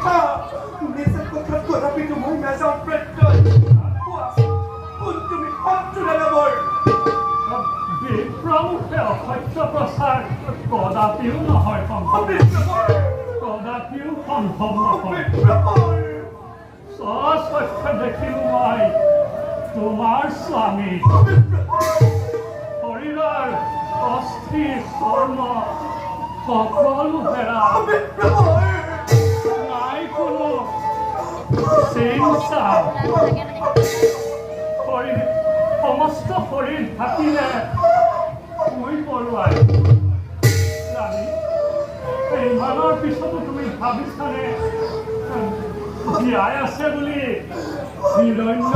Nessa contratura rápido muito mais ao preto. Punto me ponto na labor. বিপ্রমুখে অসত্য প্ৰচাৰ কদাপিও নহয় সম্ভৱ কদাপিও সম্ভৱ নহয় স্বচক্ষ দেখিলো মই তোমাৰ স্বামী শৰীৰৰ অস্থি চৰ্ম সকলো হেৰা নাই কোনো চিন্তা শৰীৰ সমস্ত শৰীৰ ঢাকিলে শুই পৰুৱাই ৰাণী ইমানৰ পিছতো তুমি ভাবিছানে জীয়াই আছে বুলি হিৰণ্য